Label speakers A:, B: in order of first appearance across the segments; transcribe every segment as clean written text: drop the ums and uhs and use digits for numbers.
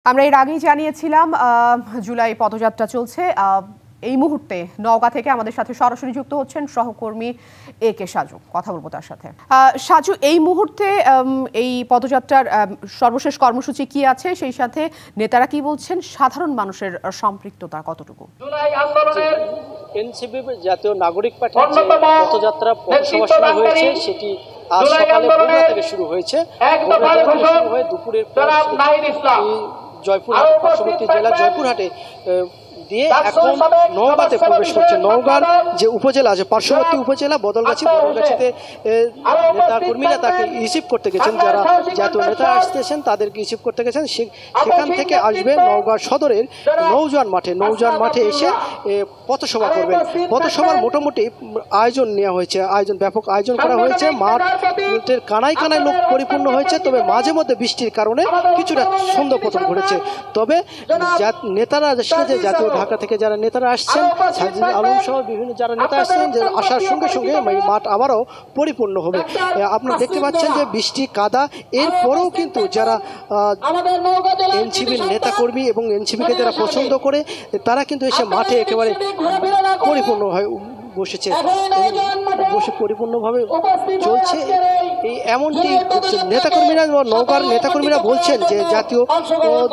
A: আমরা এর আগেই জানিয়েছিলাম জুলাই পদযাত্রা চলছে। এই মুহূর্তে নওগাঁ থেকে আমাদের সাথে সরাসরি যুক্ত হচ্ছেন সহকর্মী এ কে সাজু। কথা বলবো তার সাথে। সাজু, এই মুহূর্তে এই পদযাত্রার সর্বশেষ কর্মসূচি কি আছে, সেই সাথে নেতারা কি বলছেন, সাধারণ মানুষের সম্পৃক্ততা কতটুকু?
B: এনসিপি জাতীয় নাগরিক পার্টির যে পদযাত্রা পথসভা শুরু হয়েছে সেটি আজ সকালে বগুড়া থেকে শুরু হয়েছে। হয়ে দুপুরের জয়পুরহাট পার্শ্ববর্তী জেলা জয়পুরহাটে দিয়ে এখন নওগাঁতে প্রবেশ করছে। নওগাঁর যে উপজেলা আছে, পার্শ্ববর্তী উপজেলা বদলগাছিতে নেতা কর্মীরা তাকে রিসিভ করতে গেছেন, যারা জাতীয় নেতা আসতেছেন তাদেরকে রিসিভ করতে গেছেন। সেখান থেকে আসবে নওগাঁ সদরের নৌজওয়ান মাঠে এসে পথসভা করবেন। পথসভার মোটামুটি আয়োজন নেওয়া হয়েছে, ব্যাপক আয়োজন করা হয়েছে। মাঠের কানায় কানায় লোক পরিপূর্ণ হয়েছে, তবে মাঝে মধ্যে বৃষ্টির কারণে কিছুটা ছন্দপতন ঘটেছে। তবে নেতারা যে জাতীয় ঢাকা থেকে যারা নেতারা আসছেন, সাজিদ আলম সহ বিভিন্ন যারা নেতা আসছেন, যে আসার সঙ্গে সঙ্গে মাঠ আবারও পরিপূর্ণ হবে। আপনারা দেখতে পাচ্ছেন যে বৃষ্টি কাদা, এরপরেও কিন্তু যারা এনসিপির নেতাকর্মী এবং এনসিপিকে যারা পছন্দ করে তারা কিন্তু এসে মাঠে একেবারে পরিপূর্ণ হয় বসে পরিপূর্ণভাবে চলছে। এই এমনটি নেতাকর্মীরা, নওগাঁর নেতাকর্মীরা বলছেন যে জাতীয়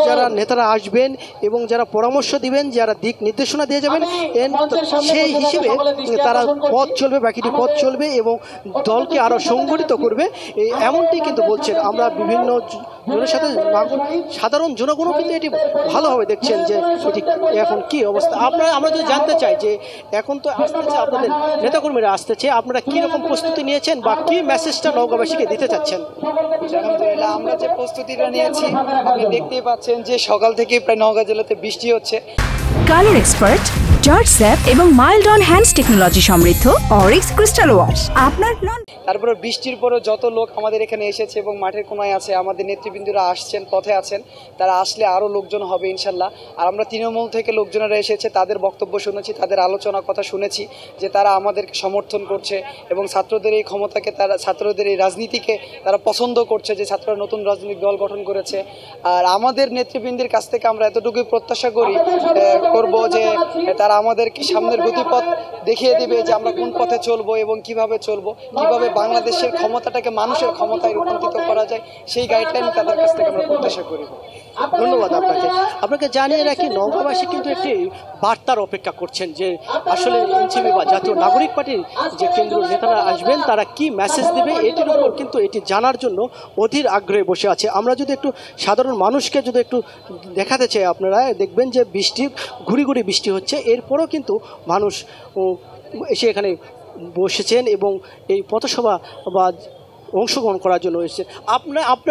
B: যারা নেতারা আসবেন এবং যারা পরামর্শ দিবেন, যারা দিক নির্দেশনা দিয়ে যাবেন, সেই হিসেবে তারা বাকিটি পথ চলবে এবং দলকে আরও সংগঠিত করবে, এমনটি কিন্তু বলছেন। আমরা বিভিন্ন জনের সাথে সাধারণ জনগণও কিন্তু এটি ভালোভাবে দেখছেন যে এটি এখন কি অবস্থা। আমরা যদি জানতে চাই যে এখন তো আসতেছে, আপনাদের নেতাকর্মীরা আসতেছে, আপনারা কীরকম প্রস্তুতি নিয়েছেন বা কী মেসেজটা নওগাঁবাসীকে দিতে চাচ্ছেন?
C: আলহামদুলিল্লাহ, আমরা যে প্রস্তুতিটা নিয়েছি আপনি দেখতেই পাচ্ছেন যে সকাল থেকেই প্রায় নওগাঁ জেলাতে বৃষ্টি হচ্ছে।
D: কালার এক্সপার্ট, জর্জ স্যাপ এবং মাইল্ড অন হ্যান্ডস টেকনোলজি সমৃদ্ধ অরিক্স ক্রিস্টাল ওয়াশ আপনার
C: তারপরে বৃষ্টির পরও যত লোক আমাদের এখানে এসেছে এবং মাঠের কোনায় আছে, আমাদের নেতৃবৃন্দরা আসছেন, পথে আছেন, তারা আসলে আরও লোকজন হবে ইনশাল্লাহ। আর আমরা তৃণমূল থেকে লোকজনেরা এসেছে, তাদের বক্তব্য শুনেছি, তাদের আলোচনা কথা শুনেছি যে তারা আমাদেরকে সমর্থন করছে এবং ছাত্রদের এই ক্ষমতাকে, ছাত্রদের এই রাজনীতিকে তারা পছন্দ করছে, যে ছাত্ররা নতুন রাজনৈতিক দল গঠন করেছে। আর আমাদের নেতৃবৃন্দের কাছ থেকে আমরা এতটুকুই প্রত্যাশা করব যে তারা আমাদেরকে সামনের গতিপথ দেখিয়ে দেবে যে আমরা কোন পথে চলবো এবং কিভাবে চলবো, কিভাবে বাংলাদেশের ক্ষমতাটাকে মানুষের ক্ষমতায় রূপান্তরিত করা যায়, সেই গাইডলাইন তাদের কাছ থেকে আমরা প্রত্যাশা করি।
B: ধন্যবাদ আপনাকে জানিয়ে রাখি, নওগাঁবাসী কিন্তু একটি বার্তার অপেক্ষা করছেন যে আসলে এনসিপি বা জাতীয় নাগরিক পার্টির যে কেন্দ্রীয় নেতারা আসবেন তারা কি মেসেজ দেবে, এটির উপর কিন্তু এটি জানার জন্য অধীর আগ্রহে বসে আছে। আমরা যদি একটু সাধারণ মানুষকে যদি একটু দেখাতে চাই, আপনারা দেখবেন যে ঘুরি বৃষ্টি হচ্ছে, এরপরও কিন্তু মানুষ এসে এখানে বসেছেন এবং এই পথসভা বা অংশগ্রহণ করার জন্য এসেছেন।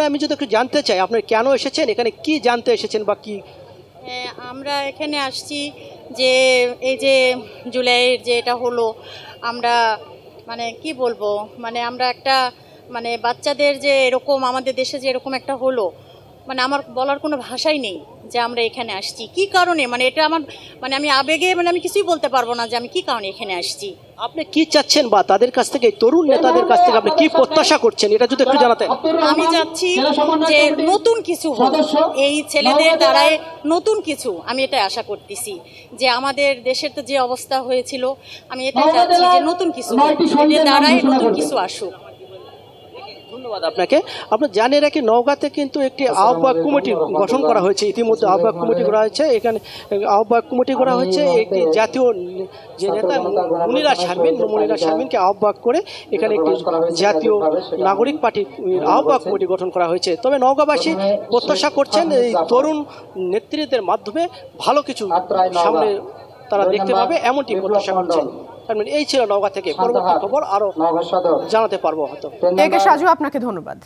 B: আমি যদি একটু জানতে চাই, আপনি কেন এসেছেন, এখানে কি জানতে এসেছেন বা কি?
E: আমরা এখানে আসছি যে এই যে জুলাইয়ের যে এটা হলো, আমরা কি বলবো, আমরা একটা বাচ্চাদের যে এরকম আমাদের দেশে যে এরকম একটা হলো, আমার বলার কোনো ভাষাই নেই যে আমরা এখানে আসছি কি কারণে। এটা আমার আমি আবেগে আমি কিছুই বলতে পারবো না যে আমি কি কারণে এখানে আসছি।
B: আপনি কি চাচ্ছেন বা তাদের কাছ থেকে, তরুণ নেতাদের কাছ থেকে আপনি কি প্রত্যাশা করছেন, এটা যদি একটু জানাতেন।
E: আমি চাচ্ছি যে নতুন কিছু হোক, এই ছেলেদের দ্বারাই নতুন কিছু, আমি এটা আশা করতেছি যে আমাদের দেশের তো যে অবস্থা হয়েছিল, আমি এটা চাচ্ছি যে নতুন কিছু এদের দ্বারাই নতুন কিছু আসুক।
B: ধন্যবাদ আপনাকে। আপনার জানিয়ে রাখি, নওগাঁতে কিন্তু একটি আহ্বায়ক কমিটি গঠন করা হয়েছে, ইতিমধ্যে আহ্বায়ক কমিটি করা হয়েছে। এখানে আহ্বায়ক কমিটি করা হয়েছে একটি জাতীয় যে নেতা মনিরা শারমিনকে আহ্বায়ক করে এখানে একটি জাতীয় নাগরিক পার্টির আহ্বায়ক কমিটি গঠন করা হয়েছে। তবে নওগাঁবাসী প্রত্যাশা করছেন এই তরুণ নেতৃত্বের মাধ্যমে ভালো কিছু সামনে তারা দেখতে পাবে, এমনটি প্রত্যাশা করছেন। এই ছিল নওগাঁ থেকে। পরবর্তী খবর আরো জানাতে পারবো হয়তো।
A: এ কে সাজু, আপনাকে ধন্যবাদ।